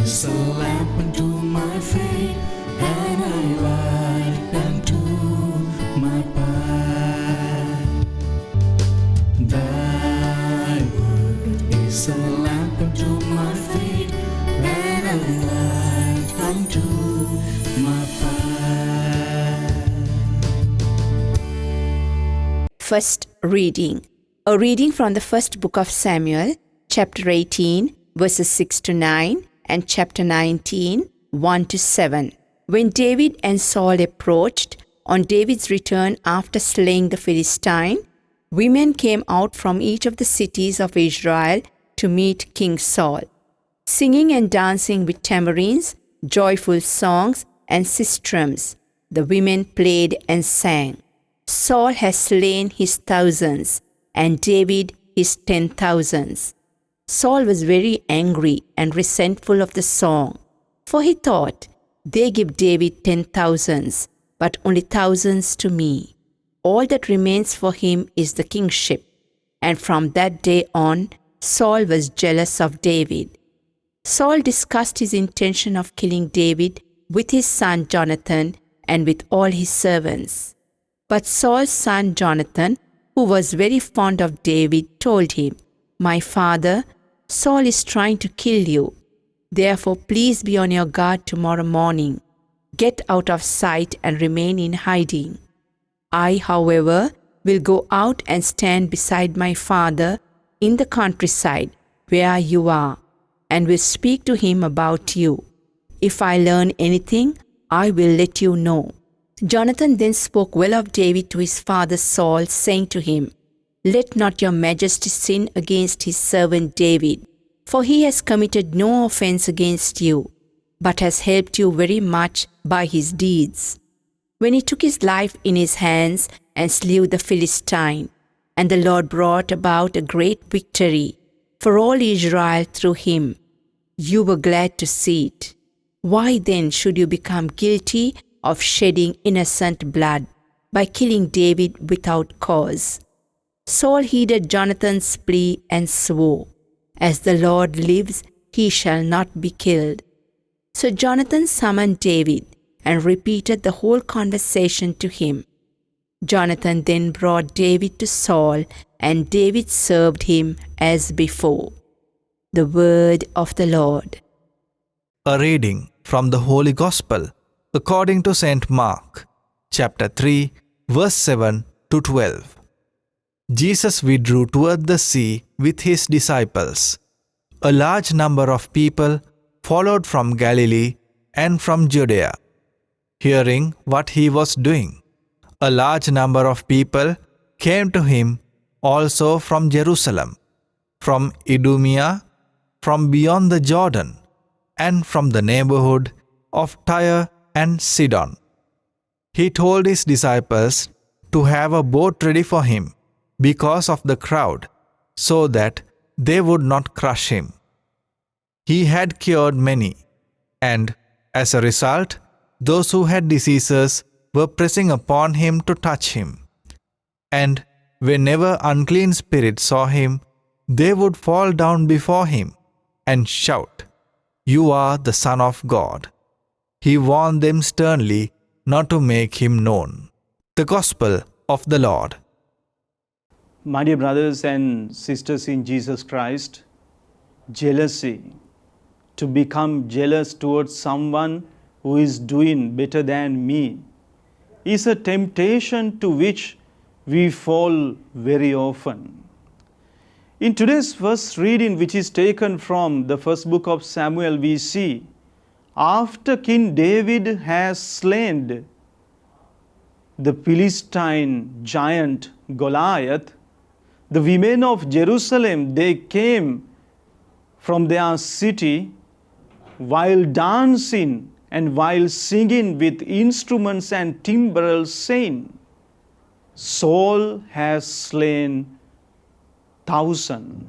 is a lamp unto my feet, and a light unto my path. Thy word is a lamp unto my feet, and a light unto my path. First reading. A reading from the first book of Samuel, chapter 18, verses 6 to 9, and chapter 19, 1 to 7. When David and Saul approached, on David's return after slaying the Philistine, women came out from each of the cities of Israel to meet King Saul, singing and dancing with tambourines, joyful songs, and sistrums. The women played and sang, "Saul has slain his thousands, and David his 10,000s. Saul was very angry and resentful of the song, for he thought, "They give David 10,000s, but only thousands to me. All that remains for him is the kingship." And from that day on, Saul was jealous of David. Saul discussed his intention of killing David with his son Jonathan and with all his servants. But Saul's son Jonathan, who was very fond of David, told him, "My father, Saul is trying to kill you. Therefore, please be on your guard tomorrow morning. Get out of sight and remain in hiding. I, however, will go out and stand beside my father in the countryside where you are, and will speak to him about you. If I learn anything, I will let you know." Jonathan then spoke well of David to his father Saul, saying to him, "Let not your majesty sin against his servant David, for he has committed no offense against you, but has helped you very much by his deeds, when he took his life in his hands and slew the Philistine, and the Lord brought about a great victory for all Israel through him. You were glad to see it. Why then should you become guilty of shedding innocent blood by killing David without cause?" Saul heeded Jonathan's plea and swore, "As the Lord lives, he shall not be killed." So Jonathan summoned David and repeated the whole conversation to him. Jonathan then brought David to Saul, and David served him as before. The word of the Lord. A reading from the Holy Gospel according to St. Mark, chapter 3, verse 7 to 12. Jesus withdrew toward the sea with his disciples. A large number of people followed from Galilee and from Judea, hearing what he was doing. A large number of people came to him also from Jerusalem, from Idumea, from beyond the Jordan, and from the neighborhood of Tyre and Sidon. He told his disciples to have a boat ready for him because of the crowd, so that they would not crush him. He had cured many, and as a result, those who had diseases were pressing upon him to touch him. And whenever unclean spirits saw him, they would fall down before him and shout, "You are the Son of God." He warned them sternly not to make him known. The Gospel of the Lord. My dear brothers and sisters in Jesus Christ, jealousy, to become jealous towards someone who is doing better than me, is a temptation to which we fall very often. In today's first reading, which is taken from the first book of Samuel, we see after King David has slain the Philistine giant Goliath, the women of Jerusalem, they came from their city while dancing and while singing with instruments and timbrels, saying, "Saul has slain 1,000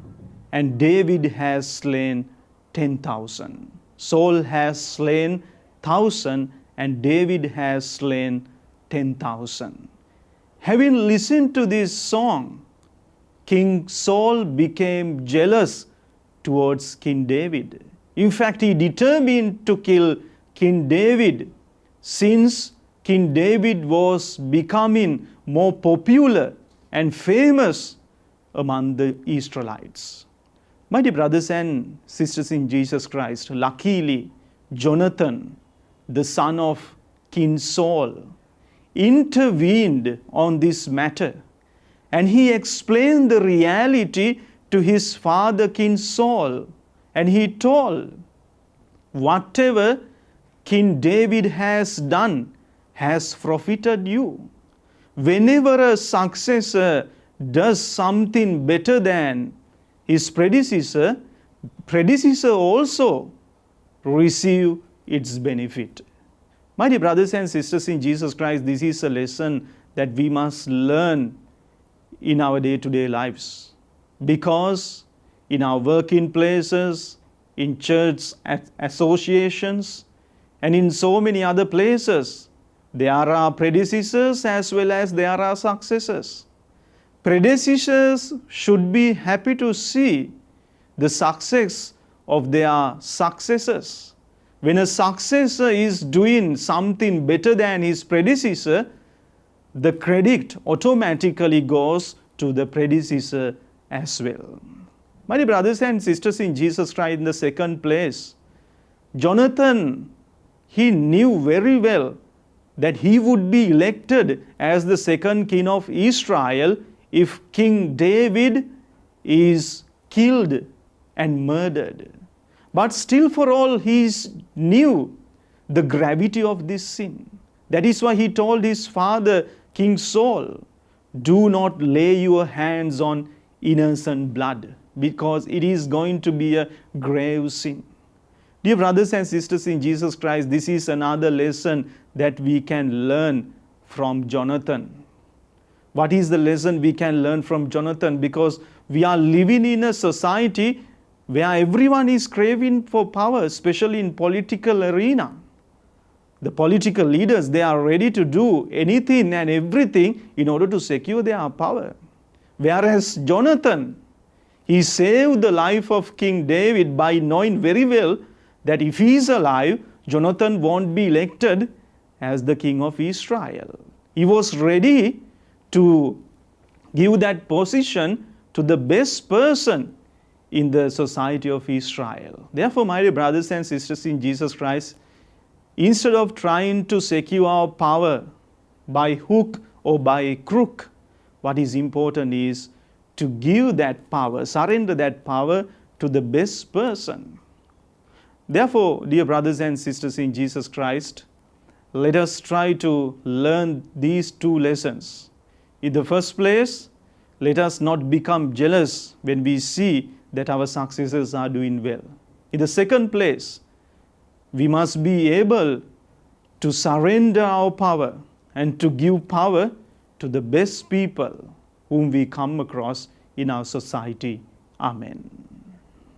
and David has slain 10,000. Saul has slain 1,000 and David has slain 10,000. Having listened to this song, King Saul became jealous towards King David. In fact, he determined to kill King David since King David was becoming more popular and famous among the Israelites. My dear brothers and sisters in Jesus Christ, luckily, Jonathan, the son of King Saul, intervened on this matter, and he explained the reality to his father King Saul, and he told, whatever King David has done has profited you. Whenever a successor does something better than his predecessor also receive its benefit. My dear brothers and sisters in Jesus Christ, this is a lesson that we must learn in our day-to-day lives. Because in our working places, in church associations, and in so many other places, there are predecessors as well as there are successors. Predecessors should be happy to see the success of their successors. When a successor is doing something better than his predecessor, the credit automatically goes to the predecessor as well. My dear brothers and sisters in Jesus Christ, in the second place, Jonathan, he knew very well that he would be elected as the second king of Israel if King David is killed and murdered. But still for all, he knew the gravity of this sin. That is why he told his father, King Saul, do not lay your hands on innocent blood, because it is going to be a grave sin. Dear brothers and sisters in Jesus Christ, this is another lesson that we can learn from Jonathan. What is the lesson we can learn from Jonathan? Because we are living in a society where everyone is craving for power, especially in political arena. The political leaders, they are ready to do anything and everything in order to secure their power. Whereas Jonathan, he saved the life of King David by knowing very well that if he is alive, Jonathan won't be elected as the king of Israel. He was ready to give that position to the best person in the society of Israel. Therefore, my dear brothers and sisters in Jesus Christ, instead of trying to secure our power by hook or by crook, what is important is to give that power, surrender that power to the best person. Therefore, dear brothers and sisters in Jesus Christ, let us try to learn these two lessons. In the first place, let us not become jealous when we see that our successors are doing well. In the second place, we must be able to surrender our power and to give power to the best people whom we come across in our society. Amen.